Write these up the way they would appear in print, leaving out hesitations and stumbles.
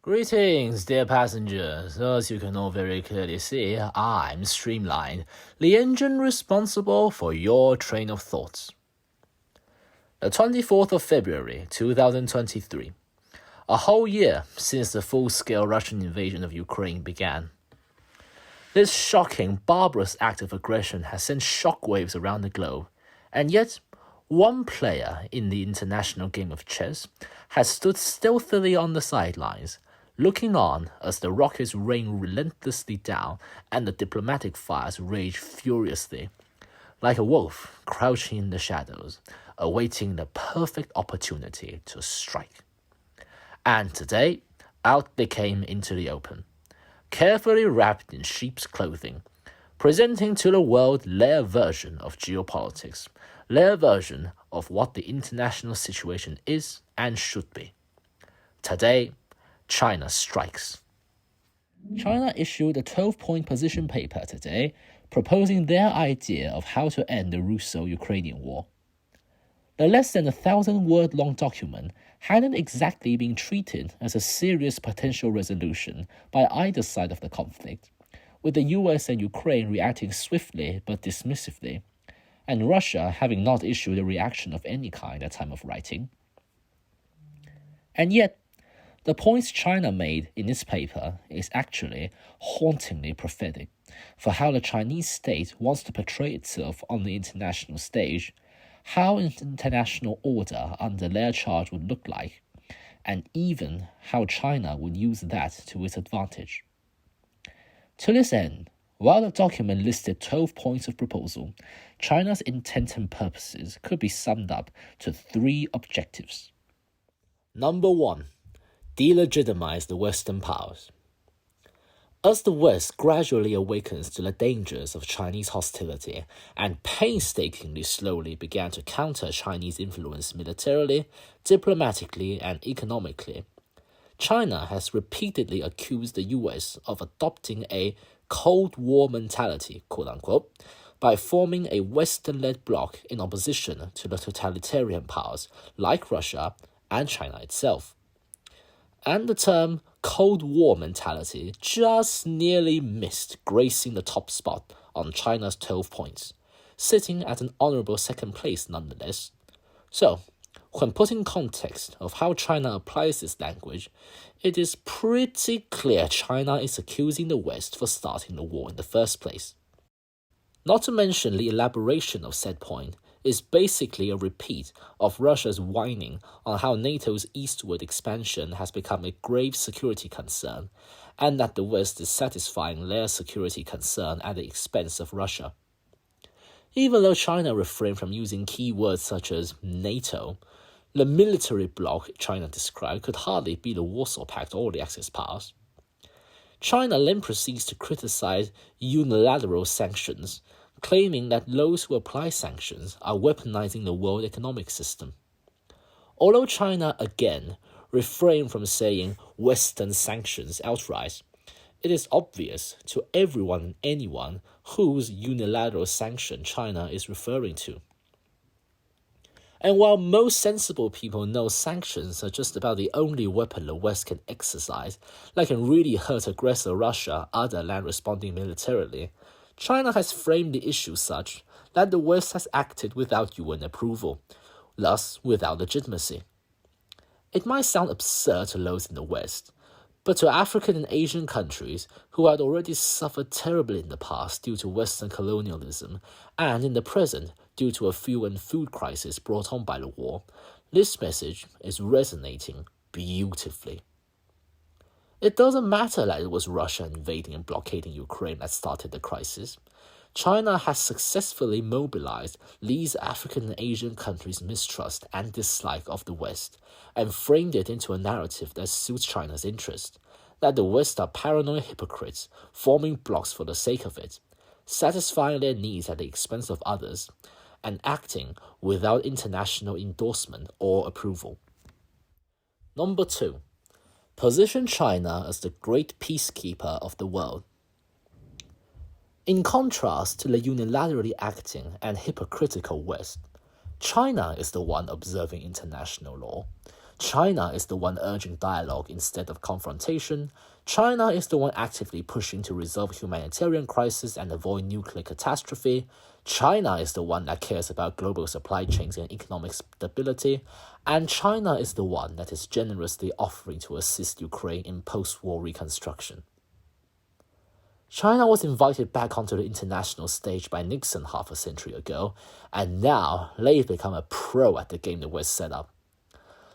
Greetings, dear passengers. As you can all very clearly see, I'm Streamline, the engine responsible for your train of thoughts. The 24th of February, 2023. A whole year since the full-scale Russian invasion of Ukraine began. This shocking, barbarous act of aggression has sent shockwaves around the globe, and yet one player in the international game of chess has stood stealthily on the sidelines, looking on as the rockets rain relentlessly down and the diplomatic fires rage furiously, like a wolf crouching in the shadows, awaiting the perfect opportunity to strike. And today, out they came into the open, carefully wrapped in sheep's clothing, presenting to the world their version of geopolitics, their version of what the international situation is and should be. Today, China strikes. China issued a 12-point position paper today, proposing their idea of how to end the Russo-Ukrainian war. The less than 1,000-word-long document hadn't exactly been treated as a serious potential resolution by either side of the conflict, with the US and Ukraine reacting swiftly but dismissively, and Russia having not issued a reaction of any kind at time of writing. And yet, the points China made in its paper is actually hauntingly prophetic for how the Chinese state wants to portray itself on the international stage, how an international order under their charge would look like, and even how China would use that to its advantage. To this end, while the document listed 12 points of proposal, China's intent and purposes could be summed up to 3 objectives. Number 1. Delegitimize the Western powers. As the West gradually awakens to the dangers of Chinese hostility and painstakingly slowly began to counter Chinese influence militarily, diplomatically, and economically, China has repeatedly accused the US of adopting a Cold War mentality, quote-unquote, by forming a Western-led bloc in opposition to the totalitarian powers like Russia and China itself. And the term Cold War mentality just nearly missed gracing the top spot on China's 12 points, sitting at an honorable second place nonetheless. So, when put in context of how China applies this language, it is pretty clear China is accusing the West for starting the war in the first place. Not to mention the elaboration of said point is basically a repeat of Russia's whining on how NATO's eastward expansion has become a grave security concern, and that the West is satisfying their security concern at the expense of Russia. Even though China refrained from using key words such as NATO, the military bloc China described could hardly be the Warsaw Pact or the Axis powers. China then proceeds to criticize unilateral sanctions, claiming that those who apply sanctions are weaponizing the world economic system. Although China, again, refrained from saying Western sanctions outright, it is obvious to everyone and anyone whose unilateral sanction China is referring to. And while most sensible people know sanctions are just about the only weapon the West can exercise that can really hurt aggressor Russia other than responding militarily, China has framed the issue such that the West has acted without UN approval, thus without legitimacy. It might sound absurd to those in the West, but to African and Asian countries who had already suffered terribly in the past due to Western colonialism, and in the present due to a fuel and food crisis brought on by the war, this message is resonating beautifully. It doesn't matter that it was Russia invading and blockading Ukraine that started the crisis. China has successfully mobilized these African and Asian countries' mistrust and dislike of the West, and framed it into a narrative that suits China's interest, that the West are paranoid hypocrites, forming blocs for the sake of it, satisfying their needs at the expense of others, and acting without international endorsement or approval. Number 2. Position China as the great peacekeeper of the world. In contrast to the unilaterally acting and hypocritical West, China is the one observing international law, China is the one urging dialogue instead of confrontation. China is the one actively pushing to resolve humanitarian crisis and avoid nuclear catastrophe. China is the one that cares about global supply chains and economic stability. And China is the one that is generously offering to assist Ukraine in post-war reconstruction. China was invited back onto the international stage by Nixon half a century ago, and now they've become a pro at the game the West set up.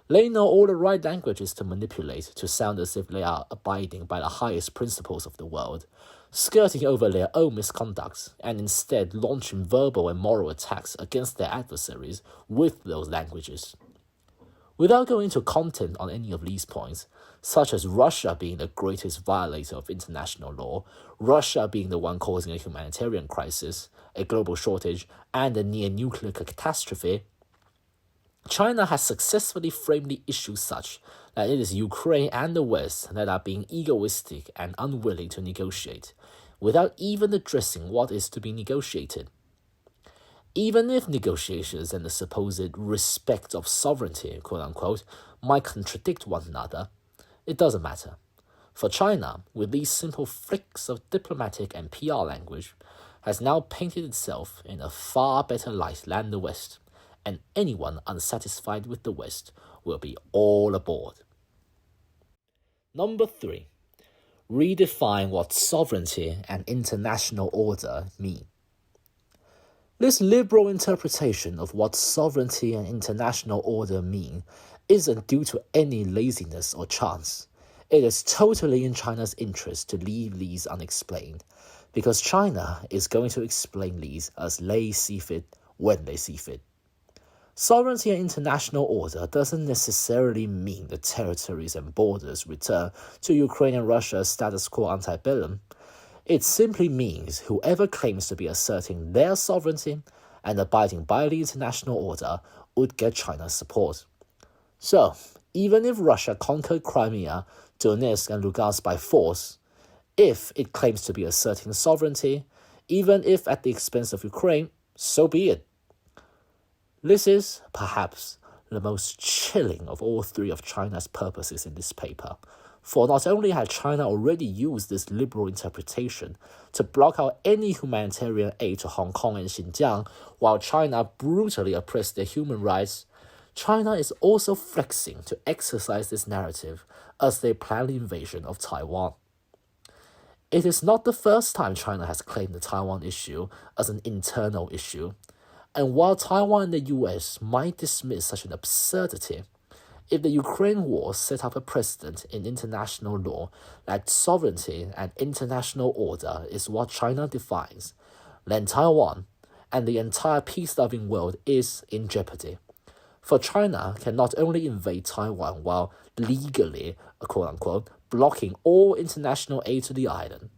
They know all the right languages to manipulate to sound as if they are abiding by the highest principles of the world, skirting over their own misconducts and instead launching verbal and moral attacks against their adversaries with those languages. Without going into content on any of these points, such as Russia being the greatest violator of international law, Russia being the one causing a humanitarian crisis, a global shortage, and a near-nuclear catastrophe, China has successfully framed the issue such that it is Ukraine and the West that are being egoistic and unwilling to negotiate, without even addressing what is to be negotiated. Even if negotiations and the supposed respect of sovereignty, quote-unquote, might contradict one another, it doesn't matter. For China, with these simple flicks of diplomatic and PR language, has now painted itself in a far better light than the West, and anyone unsatisfied with the West will be all aboard. Number 3. Redefine what sovereignty and international order mean. This liberal interpretation of what sovereignty and international order mean isn't due to any laziness or chance. It is totally in China's interest to leave these unexplained, because China is going to explain these as they see fit when they see fit. Sovereignty and international order doesn't necessarily mean the territories and borders return to Ukraine and Russia's status quo antebellum. It simply means whoever claims to be asserting their sovereignty and abiding by the international order would get China's support. So, even if Russia conquered Crimea, Donetsk and Lugansk by force, if it claims to be asserting sovereignty, even if at the expense of Ukraine, so be it. This is, perhaps, the most chilling of all three of China's purposes in this paper, for not only had China already used this liberal interpretation to block out any humanitarian aid to Hong Kong and Xinjiang while China brutally oppressed their human rights, China is also flexing to exercise this narrative as they plan the invasion of Taiwan. It is not the first time China has claimed the Taiwan issue as an internal issue, and while Taiwan and the US might dismiss such an absurdity, if the Ukraine war set up a precedent in international law that sovereignty and international order is what China defines, then Taiwan and the entire peace-loving world is in jeopardy. For China can not only invade Taiwan while legally, quote-unquote, blocking all international aid to the island,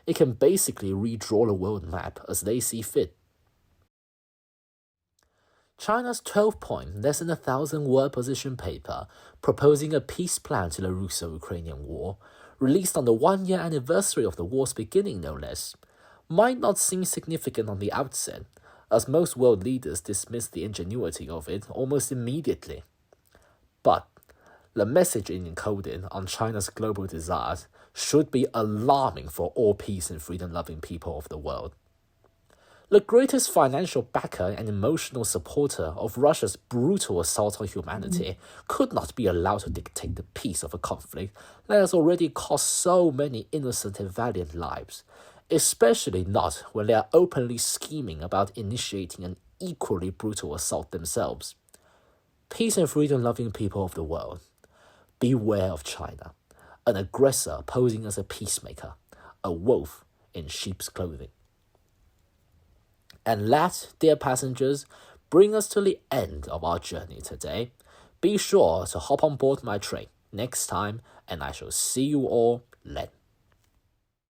it can basically redraw the world map as they see fit. China's 12-point, less than 1,000-word position paper proposing a peace plan to the Russo-Ukrainian war, released on the one-year anniversary of the war's beginning no less, might not seem significant on the outset, as most world leaders dismiss the ingenuity of it almost immediately. But the message it encoded on China's global desires should be alarming for all peace and freedom-loving people of the world. The greatest financial backer and emotional supporter of Russia's brutal assault on humanity could not be allowed to dictate the peace of a conflict that has already cost so many innocent and valiant lives, especially not when they are openly scheming about initiating an equally brutal assault themselves. Peace and freedom-loving people of the world, beware of China, an aggressor posing as a peacemaker, a wolf in sheep's clothing. And that, dear passengers, brings us to the end of our journey today. Be sure to hop on board my train next time, and I shall see you all then.